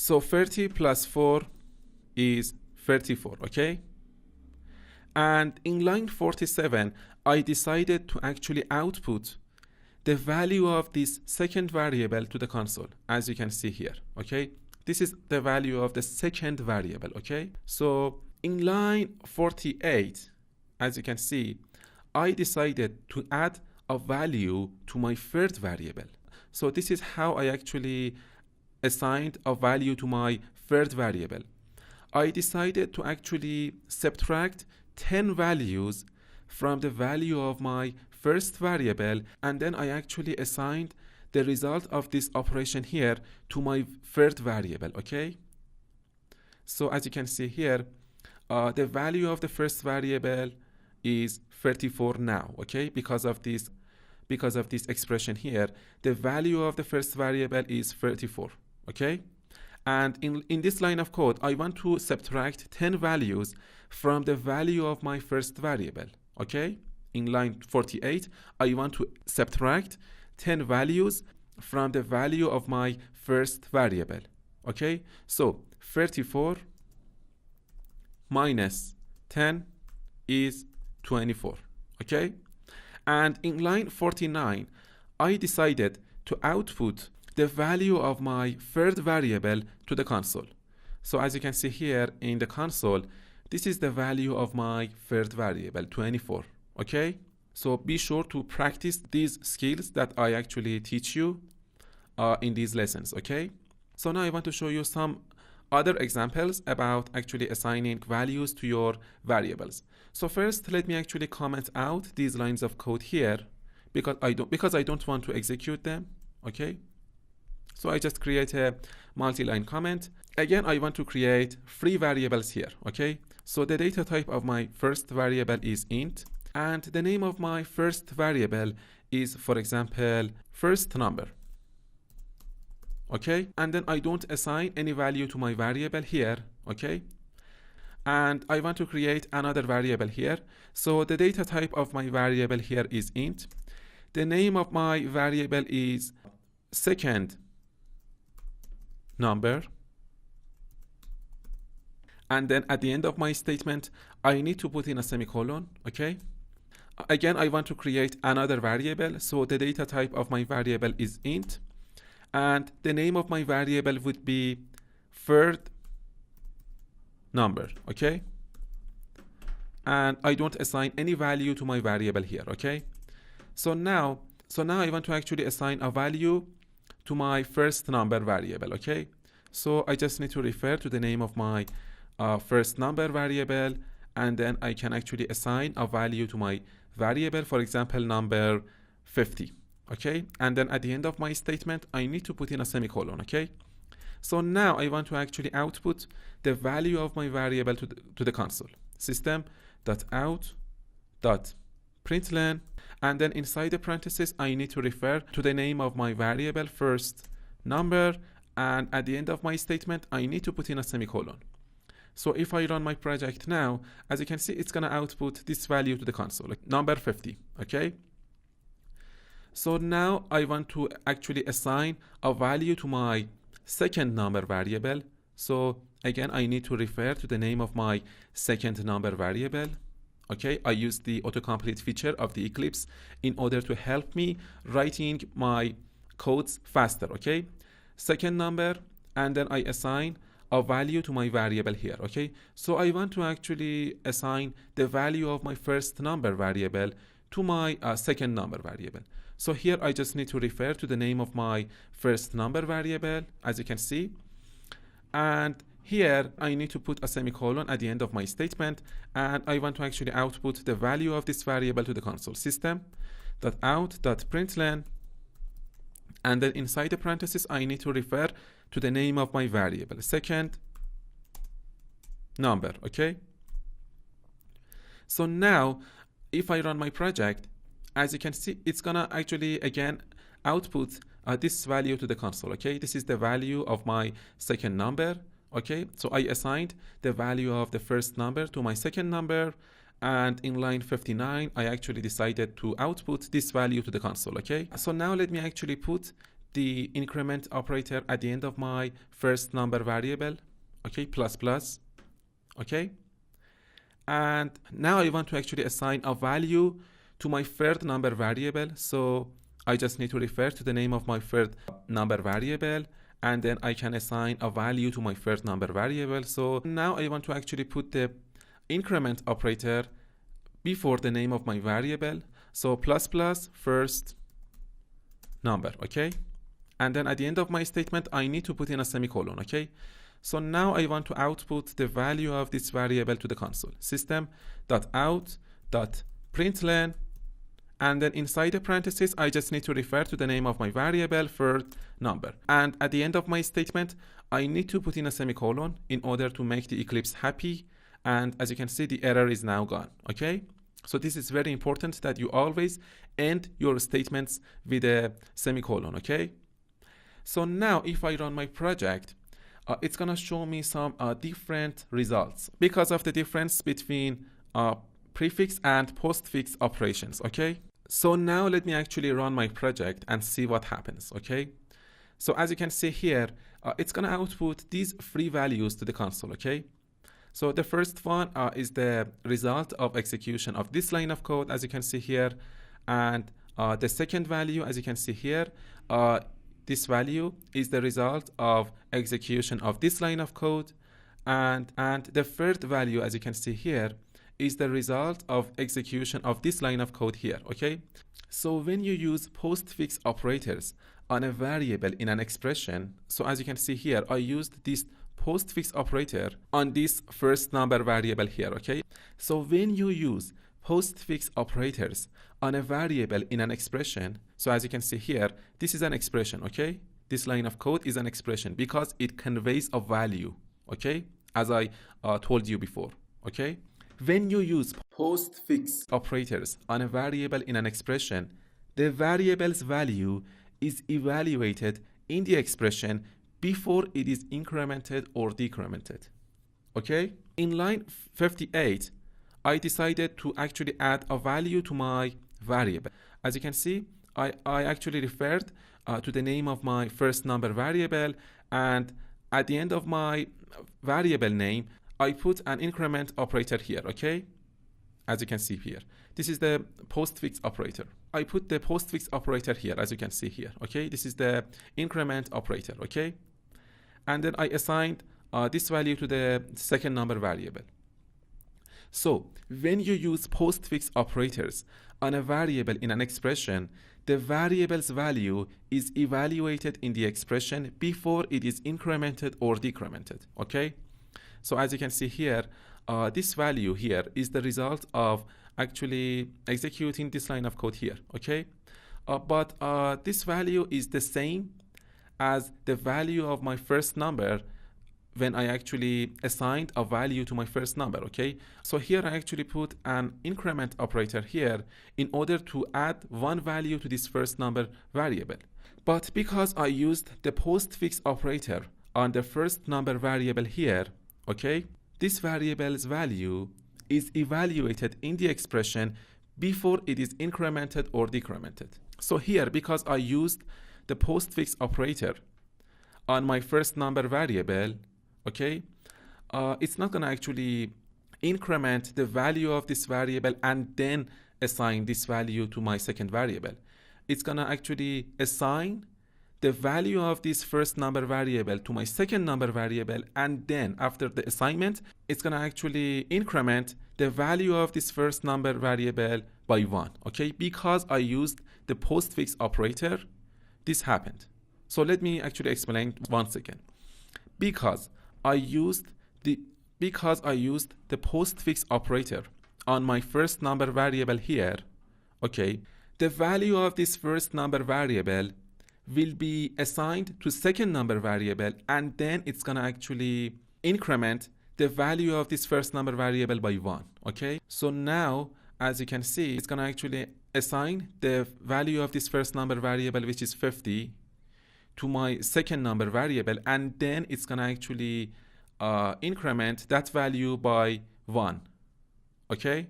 So 30 plus 4 is 34, okay? And in line 47, I decided to actually output the value of this second variable to the console, as you can see here, okay? This is the value of the second variable, okay? So in line 48, as you can see, I decided to add a value to my third variable. So this is how I actually assigned a value to my third variable. I decided to actually subtract 10 values from the value of my first variable, and then I actually assigned the result of this operation here to my third variable, okay? So as you can see here, the value of the first variable is 34 now, okay? Because of this expression here, the value of the first variable is 34, okay? And in this line of code, I want to subtract 10 values from the value of my first variable, okay? In line 48, I want to subtract 10 values from the value of my first variable, okay? So 34 minus 10 is 24, okay? And in line 49, I decided to output the value of my third variable to the console. So as you can see here in the console, this is the value of my third variable, 24, okay? So be sure to practice these skills that I actually teach you in these lessons, okay? So now I want to show you some other examples about actually assigning values to your variables. So first, let me actually comment out these lines of code here because I don't want to execute them, okay? So I just create a multi-line comment. Again, I want to create 3 variables here, okay? So the data type of my first variable is int, and the name of my first variable is, for example, first number, okay? And then I don't assign any value to my variable here, okay? And I want to create another variable here. So the data type of my variable here is int. The name of my variable is second number. And then at the end of my statement, I need to put in a semicolon, okay? Again, I want to create another variable. So the data type of my variable is int. And the name of my variable would be third number, okay? And I don't assign any value to my variable here, okay? So now I want to actually assign a value to my first number variable, okay? So I just need to refer to the name of my first number variable, and then I can actually assign a value to my variable, for example, number 50, okay? And then at the end of my statement, I need to put in a semicolon, okay? So now I want to actually output the value of my variable to the console. System.out.println, and then inside the parentheses, I need to refer to the name of my variable first number, and at the end of my statement, I need to put in a semicolon. So if I run my project now, as you can see, it's gonna output this value to the console, like number 50, okay? So now I want to actually assign a value to my second number variable. So again, I need to refer to the name of my second number variable. Okay, I use the autocomplete feature of the Eclipse in order to help me writing my codes faster, okay? Second number, and then I assign a value to my variable here, okay? So I want to actually assign the value of my first number variable to my second number variable. So here I just need to refer to the name of my first number variable, as you can see. And here I need to put a semicolon at the end of my statement, and I want to actually output the value of this variable to the console. System.out.println, and then inside the parentheses I need to refer to the name of my variable, second number, okay? So now if I run my project, as you can see, it's gonna actually again output this value to the console, okay? This is the value of my second number, okay? So I assigned the value of the first number to my second number, and in line 59, I actually decided to output this value to the console, okay? So now let me actually put the increment operator at the end of my first number variable, okay, plus plus, okay. And now I want to actually assign a value to my third number variable. So I just need to refer to the name of my third number variable, and then I can assign a value to my first number variable. So now I want to actually put the increment operator before the name of my variable. So plus plus first number, okay? And then at the end of my statement, I need to put in a semicolon, okay? So now I want to output the value of this variable to the console. System.out.println, and then inside the parentheses, I just need to refer to the name of my variable for number. And at the end of my statement, I need to put in a semicolon in order to make the Eclipse happy. And as you can see, the error is now gone, okay? So this is very important that you always end your statements with a semicolon, okay? So now if I run my project, it's gonna show me some different results because of the difference between prefix and postfix operations, okay? So now let me actually run my project and see what happens, okay? So as you can see here, it's gonna output these three values to the console, okay? So the first one is the result of execution of this line of code, as you can see here. And the second value, as you can see here, this value is the result of execution of this line of code. And the third value, as you can see here, is the result of execution of this line of code here, okay? So when you use postfix operators on a variable in an expression, so as you can see here, I used this postfix operator on this first number variable here, okay? So when you use postfix operators on a variable in an expression, so as you can see here, this is an expression, okay? This line of code is an expression because it conveys a value, okay? As I told you before, okay? When you use postfix operators on a variable in an expression, the variable's value is evaluated in the expression before it is incremented or decremented, okay? In line 58, I decided to actually add a value to my variable. As you can see, I actually referred to the name of my first number variable, and at the end of my variable name, I put an increment operator here, okay? As you can see here. This is the postfix operator. I put the postfix operator here, as you can see here, okay? This is the increment operator, okay? And then I assigned this value to the second number variable. So when you use postfix operators on a variable in an expression, the variable's value is evaluated in the expression before it is incremented or decremented, okay? So as you can see here, this value here is the result of actually executing this line of code here, okay? But this value is the same as the value of my first number when I actually assigned a value to my first number, okay? So here I actually put an increment operator here in order to add one value to this first number variable. But because I used the postfix operator on the first number variable here, okay, this variable's value is evaluated in the expression before it is incremented or decremented. So here, because I used the postfix operator on my first number variable, okay, it's not going to actually increment the value of this variable and then assign this value to my second variable. It's going to actually assign the value of this first number variable to my second number variable, and then after the assignment, it's going to actually increment the value of this first number variable by 1, okay? Because I used the postfix operator, this happened. So let me actually explain once again. Because I used the postfix operator on my first number variable here, okay, the value of this first number variable will be assigned to second number variable, and then it's gonna actually increment the value of this first number variable by 1, okay? So now, as you can see, it's gonna actually assign the value of this first number variable, which is 50, to my second number variable, and then it's gonna actually increment that value by 1, okay?